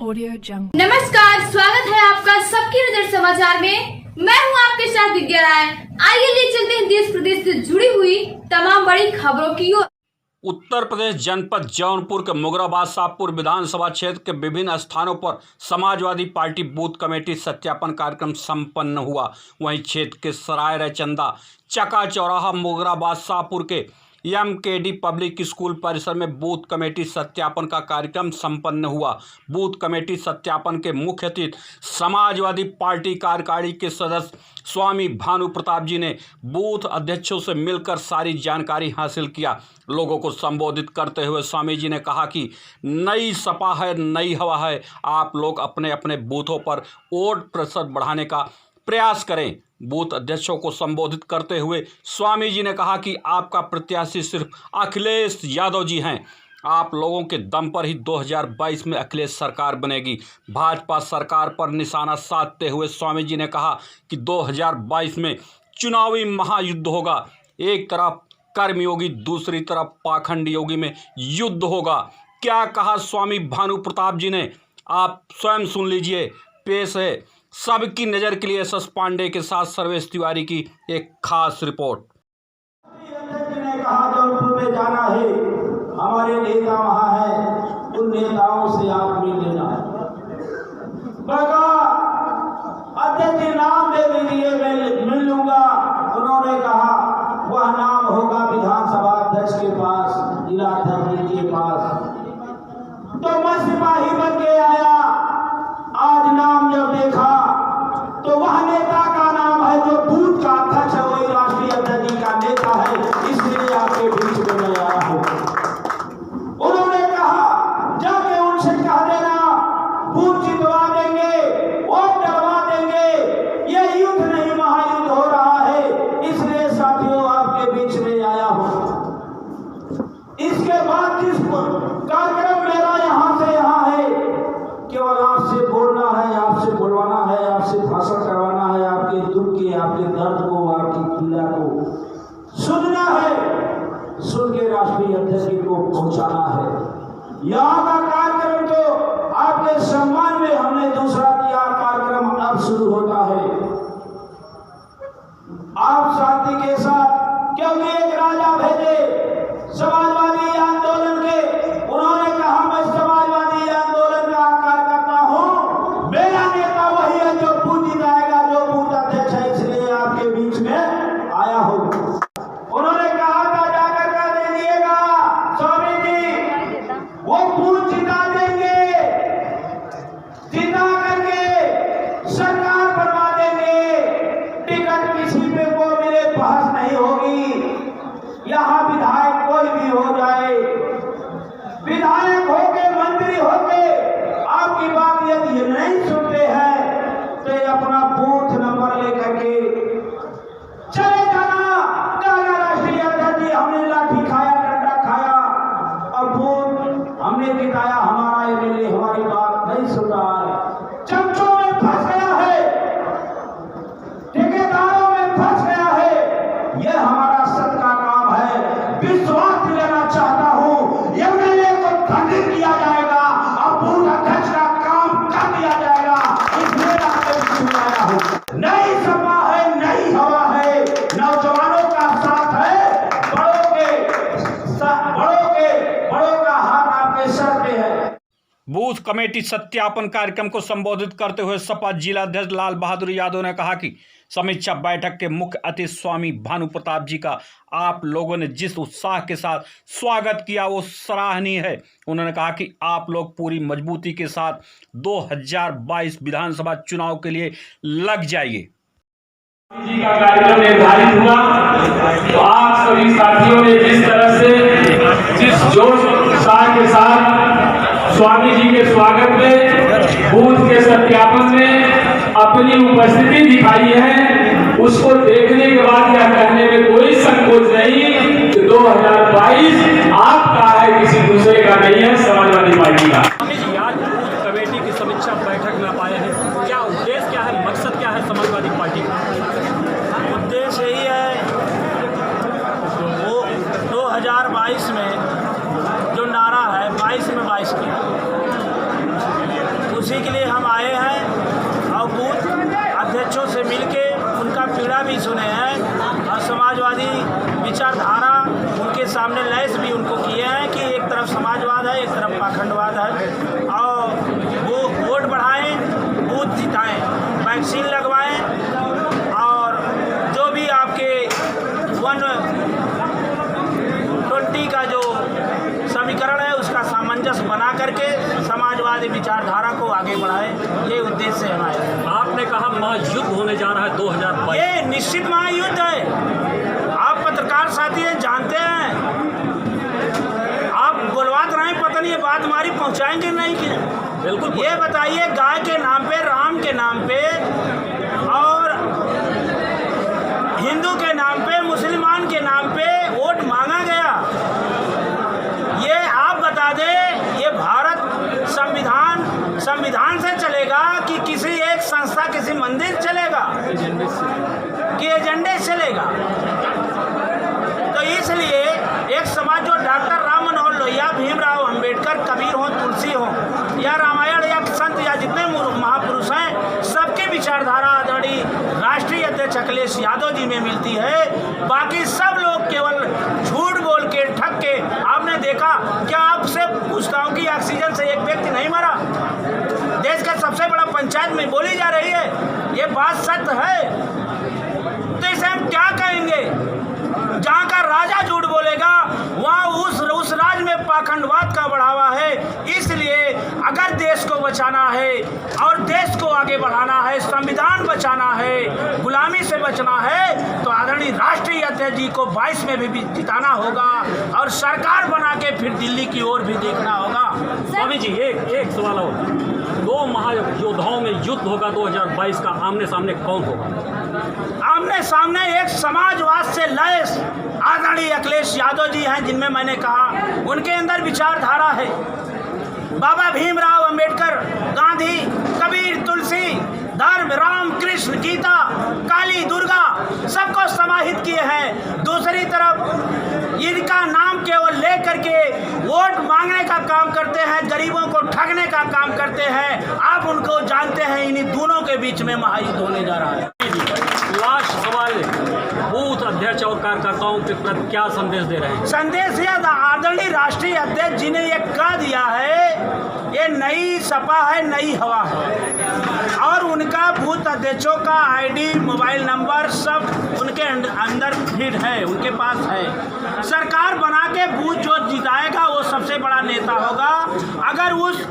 Audio Jungle। नमस्कार, स्वागत है आपका सबकी नजर समाचार में। मैं हूं आपके साथ विद्या राय। आइए ले चलते हैं देश प्रदेश से जुड़ी हुई तमाम बड़ी खबरों की ओर। उत्तर प्रदेश जनपद जौनपुर के मुगराबाद शाहपुर विधानसभा क्षेत्र के विभिन्न स्थानों पर समाजवादी पार्टी बूथ कमेटी सत्यापन कार्यक्रम संपन्न हुआ। वहीं क्षेत्र के सराय रचंदा चका चौराहा मुगराबाद शाहपुर के MKD पब्लिक स्कूल परिसर में बूथ कमेटी सत्यापन का कार्यक्रम संपन्न हुआ। बूथ कमेटी सत्यापन के मुख्य अतिथि समाजवादी पार्टी कार्यकारिणी के सदस्य स्वामी भानु प्रताप जी ने बूथ अध्यक्षों से मिलकर सारी जानकारी हासिल किया। लोगों को संबोधित करते हुए स्वामी जी ने कहा कि नई सपा है, नई हवा है। आप लोग अपने अपने बूथों पर वोट प्रतिशत बढ़ाने का प्रयास करें। बूथ अध्यक्षों को संबोधित करते हुए स्वामी जी ने कहा कि आपका प्रत्याशी सिर्फ अखिलेश यादव जी हैं। आप लोगों के दम पर ही 2022 में अखिलेश सरकार बनेगी। भाजपा सरकार पर निशाना साधते हुए स्वामी जी ने कहा कि 2022 में चुनावी महायुद्ध होगा। एक तरफ कर्मयोगी, दूसरी तरफ पाखंड योगी में युद्ध होगा। क्या कहा स्वामी भानु प्रताप जी ने, आप स्वयं सुन लीजिए। पेश है सबकी नजर के लिए SS पांडे के साथ सर्वेश तिवारी की एक खास रिपोर्ट। ने कहा जौनपुर में जाना है, हमारे नेता वहां है, उन नेताओं से आप मिल लेना है। अध्यक्ष जी नाम दे दीजिए, मैं मिल लूंगा। उन्होंने कहा वह नाम होगा विधानसभा अध्यक्ष के पास, जिला अध्यक्ष के पास। तो मैं सिपाही बन के आया। आज नाम जब देखा तो वह नेता का नाम है जो बूथ का अध्यक्ष है, वही राष्ट्रीय अध्यक्ष जी का नेता है। इसलिए आपके बीच में मैं आया हूं। उन्होंने कहा जाके उनसे कह देना बूथ जितवा देंगे, वोट डलवा देंगे। ये युद्ध नहीं महायुद्ध हो रहा है। इसलिए साथियों आपके बीच में आया हूं। इसके बाद जिस कार्यक्रम मेरा यहां से यहां है, केवल आपसे बोलना है, आपसे बुलवाना है, आपसे भाषण करवाना है, आपके दुख के, आपके दर्द को, आपकी पीड़ा को सुनना है, सुन के राष्ट्रीय अध्यक्ष को पहुंचाना है। यहाँ का कार्यक्रम तो आपके सम्मान में हमने दूसरा किया, कार्यक्रम अब शुरू होता है। आप शांति के साथ, क्योंकि एक राजा भेजे समाजवादी आंदोलन के, उन्होंने कहा मैं समाजवादी आंदोलन का कार्यकर्ता हूं, मेरा नेता वही है जो बूथ जिताएगा, जो बूथ अध्यक्ष है। इसलिए आपके बीच में आया हूं। उन्होंने कहा था जाकर कर दे दिएगा स्वामी जी, वो बूथ जिता देंगे, जिता करके सरकार बनवा देंगे। टिकट किसी पे को मेरे पास नहीं होगी। यहाँ विधायक कोई भी हो जाए, विधायक होके, मंत्री होके, आपकी बात यदि नहीं सुनते हैं तो अपना बूथ नंबर लेकर के चले जाना। कहना राष्ट्रीय अध्यक्ष जी हमने लाठी खाया, डंडा खाया और बूथ हमने जिताया, हमारा MLA हमारी बात नहीं सुन रहा है, चमचों में फंस गया है, ठेकेदारों में फंस गया है। यह हमारा सत्य का काम है। विश्वास दिलाना चाहता हूं, MLA को दंडित किया जाएगा और बूथ अध्यक्ष का काम कर दिया जाएगा। इसलिए आपके बीच में आया हूं। नई सपा है, नई हवा है, नौजवानों का साथ है, बड़ों का हाथ आपके सर पे है। बूथ कमेटी सत्यापन कार्यक्रम को संबोधित करते हुए सपा जिला अध्यक्ष लाल बहादुर यादव ने कहा कि समीक्षा बैठक के मुख्य अतिथि स्वामी भानु प्रताप जी का आप लोगों ने जिस उत्साह के साथ स्वागत किया वो सराहनीय है। उन्होंने कहा कि आप लोग पूरी मजबूती के साथ 2022 विधानसभा चुनाव के लिए लग जाइए। जी का कार्यक्रम निर्धारित हुआ तो आप सभी साथियों ने जिस तरह से, जिस जोश उत्साह के साथ स्वामी जी के स्वागत में, बूथ के सत्यापन में अपनी उपस्थिति दिखाई है, उसको देखने के बाद यह कहने में कोई संकोच नहीं कि 2022 आपका है, किसी दूसरे का नहीं है, समाजवादी पार्टी का। आज बूथ कमेटी की समीक्षा बैठक में आए हैं, क्या उद्देश्य क्या है, मकसद क्या है समाजवादी पार्टी का? उद्देश्य यही है, वो 2022 में जो नारा है 22 में 22 की, विचारधारा उनके सामने लैस भी उनको किए हैं कि एक तरफ समाजवाद है, एक तरफ पाखंडवाद है, और वो वोट बढ़ाएं, बूथ जिताएं, वैक्सीन लगवाएं, और जो भी आपके 120 का जो समीकरण है उसका सामंजस्य बना करके समाजवादी विचारधारा को आगे बढ़ाएं, ये उद्देश्य है हमारा। आपने कहा महायुद्ध होने जा रहा है 2022। ये निश्चित महायुद्ध है। आप पत्रकार साथी हैं, जानते हैं, आप बुलवाते रहें, पता नहीं ये बात हमारी पहुंचाएंगे नहीं कि बिल्कुल। ये बताइए, गाय के नाम पे, राम के नाम पे और हिंदू के नाम पे, मुसलमान के नाम पे वोट मांगा गया। ये आप बता दें, ये भारत संविधान से चलेगा कि किसी एक संस्था, किसी मंदिर चलेगा कि एजेंडे चलेगा? तो इसलिए एक समाज जो डॉक्टर राम मनोहर लोहिया, भीमराव अंबेडकर, कबीर हो, तुलसी हो, या रामायण या संत या जितने महापुरुष हैं, सबकी विचारधारा आदरणीय राष्ट्रीय अध्यक्ष अखिलेश यादव जी में मिलती है। बाकी सब लोग केवल झूठ बोल के, ठग के। आपने देखा क्या? आपसे पूछता हूँ कि ऑक्सीजन से एक व्यक्ति नहीं मरा। देश का सबसे बड़ा पंचायत में बोली जा रही है, ये बात सत्य है। तो इसे हम क्या कहेंगे? जहाँ का राजा झूठ बोलेगा वहाँ उस राज्य में पाखंडवाद का बढ़ावा है। इसलिए अगर देश को बचाना है और देश को आगे बढ़ाना है, संविधान बचाना है, गुलामी से बचना है, तो आदरणीय राष्ट्रीय अध्यक्ष जी को 22 में भी जिताना होगा और सरकार बना के फिर दिल्ली की ओर भी देखना होगा। स्वामी जी, एक सवाल और। 2 महायोद्धाओं में युद्ध होगा 2022 का, आमने सामने कौन होगा? आमने सामने एक समाजवाद से लैस आदरणीय अखिलेश यादव जी हैं, जिनमें मैंने कहा उनके अंदर विचारधारा है। बाबा भीमराव अंबेडकर, गांधी, कबीर, तुलसी, धर्म, राम, कृष्ण, गीता, काली, दुर्गा सबको समाहित किए हैं। दूसरी तरफ इनका नाम केवल ले करके वोट मांगने का काम करते हैं, गरीबों को ठगने का काम करते हैं। आप उनको जानते हैं, इन्हीं दोनों के बीच में महायुद्ध होने जा रहा है। लास्ट सवाल, बूथ अध्यक्ष और कार्यकर्ताओं के प्रति क्या संदेश दे रहे हैं? संदेश यह आदरणीय राष्ट्रीय अध्यक्ष जी ने ये कह दिया है, ये नई सपा है, नई हवा है, और उनका बूथ अध्यक्षों का आईडी, मोबाइल नंबर सब उनके अंदर फीड है, उनके पास है। सरकार बना के बूथ जो जिताएगा वो सबसे बड़ा नेता होगा। अगर उस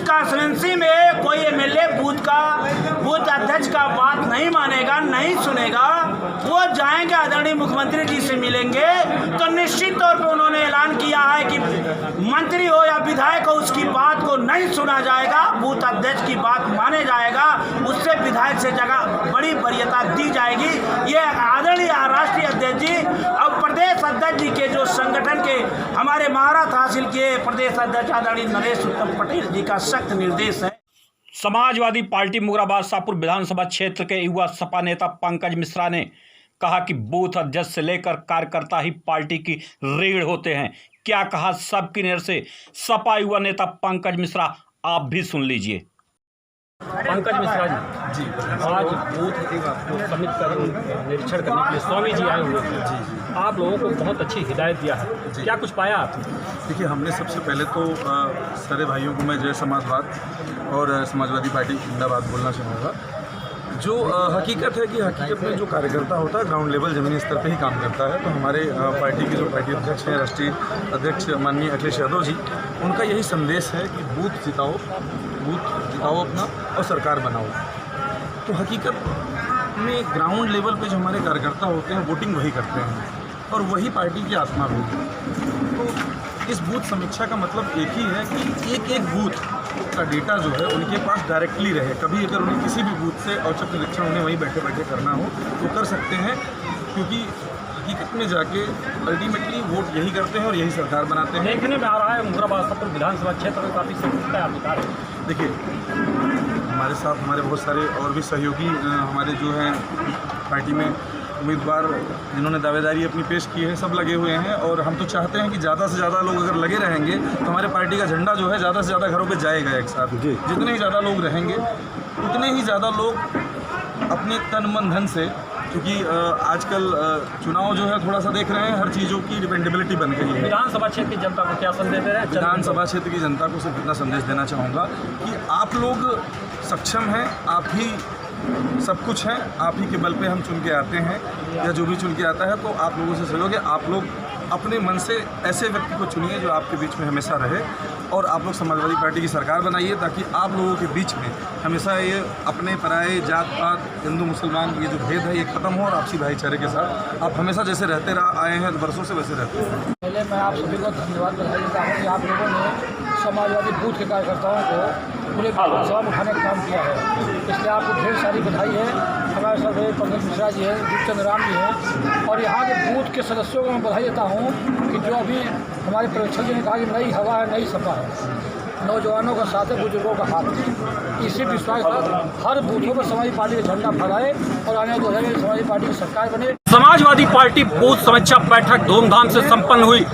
कॉन्स्टिट्यूंसी में कोई एमएलए बूथ अध्यक्ष का बात नहीं मानेगा, नहीं सुनेगा, वो जाएंगे आदरणीय मुख्यमंत्री जी से मिलेंगे, तो निश्चित तौर पे उन्होंने ऐलान किया है कि मंत्री हो या विधायक हो, उसकी बात को नहीं सुना जाएगा, बूथ अध्यक्ष की बात माने जाएगा, उससे विधायक से जगह बड़ी वरीयता दी जाएगी। ये आदरणीय राष्ट्रीय अध्यक्ष जी और प्रदेश अध्यक्ष जी के जो संगठन के हमारे महारत हासिल किए प्रदेश अध्यक्ष आदरणीय नरेश उत्तम पटेल जी का सख्त निर्देश है। समाजवादी पार्टी मुगराबाद शाहपुर विधानसभा क्षेत्र के युवा सपा नेता पंकज मिश्रा ने कहा कि बूथ अध्यक्ष से लेकर कार्यकर्ता ही पार्टी की रीढ़ होते हैं। क्या कहा सबकी नज़र से सपा युवा नेता पंकज मिश्रा, आप भी सुन लीजिए। पंकज मिश्रा जी, आज बूथ समिति का निरीक्षण करने के लिए स्वामी जी आए हुए थे। आप लोगों को बहुत अच्छी हिदायत दिया है, क्या कुछ पाया आपने? देखिए, हमने सबसे पहले तो सारे भाइयों को मैं जय समाजवाद और समाजवादी पार्टी जिंदाबाद बोलना चाहूँगा। जो हकीकत है कि हकीकत में जो कार्यकर्ता होता है ग्राउंड लेवल ज़मीनी स्तर पे ही काम करता है। तो हमारे पार्टी के जो पार्टी अध्यक्ष हैं, राष्ट्रीय अध्यक्ष माननीय अखिलेश यादव जी, उनका यही संदेश है कि बूथ जिताओ अपना और सरकार बनाओ। तो हकीकत में ग्राउंड लेवल पे जो हमारे कार्यकर्ता होते हैं वोटिंग वही करते हैं और वही पार्टी की आत्मा भी है। तो इस बूथ समीक्षा का मतलब एक ही है कि एक बूथ का डेटा जो है उनके पास डायरेक्टली रहे। कभी अगर उन्हें किसी भी बूथ से औचक निरीक्षण उन्हें वहीं बैठे बैठे करना हो तो कर सकते हैं, क्योंकि हकीकत में जाके अल्टीमेटली वोट यही करते हैं और यही सरकार बनाते हैं। देखने में आ रहा है मुगराबाद शाहपुर विधानसभा क्षेत्र में काफ़ी सफलता आप दिखा रहे हैं। देखिए, हमारे साथ हमारे बहुत सारे और भी सहयोगी हमारे जो हैं पार्टी में उम्मीदवार जिन्होंने दावेदारी अपनी पेश की है, सब लगे हुए हैं। और हम तो चाहते हैं कि ज़्यादा से ज़्यादा लोग अगर लगे रहेंगे तो हमारे पार्टी का झंडा जो है ज़्यादा से ज़्यादा घरों पे जाएगा एक साथ। जितने ही ज़्यादा लोग रहेंगे उतने ही ज़्यादा लोग अपने तन मन धन से क्योंकि आजकल चुनाव जो है थोड़ा सा देख रहे हैं, हर चीज़ों की डिपेंडेबिलिटी बन गई है। विधानसभा क्षेत्र की जनता को क्या संदेश दे रहे हैं? विधानसभा क्षेत्र की जनता को सिर्फ इतना संदेश देना चाहूँगा कि आप लोग सक्षम हैं, आप ही सब कुछ हैं, आप ही के बल पे हम चुन के आते हैं या जो भी चुन के आता है, तो आप लोगों से सहयोग है। आप लोग अपने मन से ऐसे व्यक्ति को चुनिए जो आपके बीच में हमेशा रहे, और आप लोग समाजवादी पार्टी की सरकार बनाइए, ताकि आप लोगों के बीच में हमेशा ये अपने पराये जात पात, हिंदू मुसलमान ये जो भेद है ये ख़त्म हो, और आपसी भाईचारे के साथ आप हमेशा जैसे रहते आए हैं वर्षों से वैसे रहते हैं। पहले मैं आप सभी को धन्यवाद बधाई देता हूँ कि आप लोगों ने समाजवादी बूथ के कार्यकर्ताओं को पूरे विधानसभा में उठाने का काम किया है, इसलिए आपको ढेर सारी बधाई है। हमारे साथ पंकज मिश्रा जी हैं, दीपचंद राम जी हैं, और यहाँ के बूथ के सदस्यों को मैं बधाई देता हूँ कि जो अभी हमारे पर्यवेक्षक जी ने कहा कि नई हवा है, नई सपा है, नौजवानों का साथ है, बुजुर्गों का हाथ है। इसी विश्वास पर हर बूथों पर समाजवादी पार्टी का झंडा फहराए और आने वाले 2000 में समाजवादी पार्टी की सरकार बने। समाजवादी पार्टी बूथ समीक्षा बैठक धूमधाम से संपन्न हुई।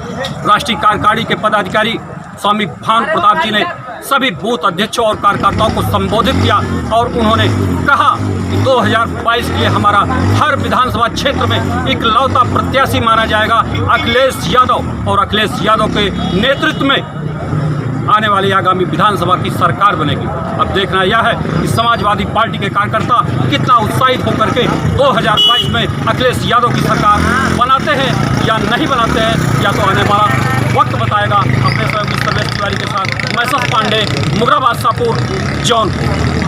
राष्ट्रीय कार्यकारिणी के पदाधिकारी स्वामी भानु प्रताप जी ने सभी बूथ अध्यक्षों और कार्यकर्ताओं को संबोधित किया और उन्होंने कहा कि 2022 के लिए हमारा हर विधानसभा क्षेत्र में इकलौता प्रत्याशी माना जाएगा अखिलेश यादव, और अखिलेश यादव के नेतृत्व में आने वाली आगामी विधानसभा की सरकार बनेगी। अब देखना यह है कि समाजवादी पार्टी के कार्यकर्ता कितना उत्साहित होकर के 2022 में अखिलेश यादव की सरकार बनाते हैं या नहीं बनाते हैं, या तो आने वाला वक्त बताएगा। अपने सहयोगी सर्वेश तिवारी के साथ मैं सफ पांडे, मुगराबाद शाहपुर, जौनपुर।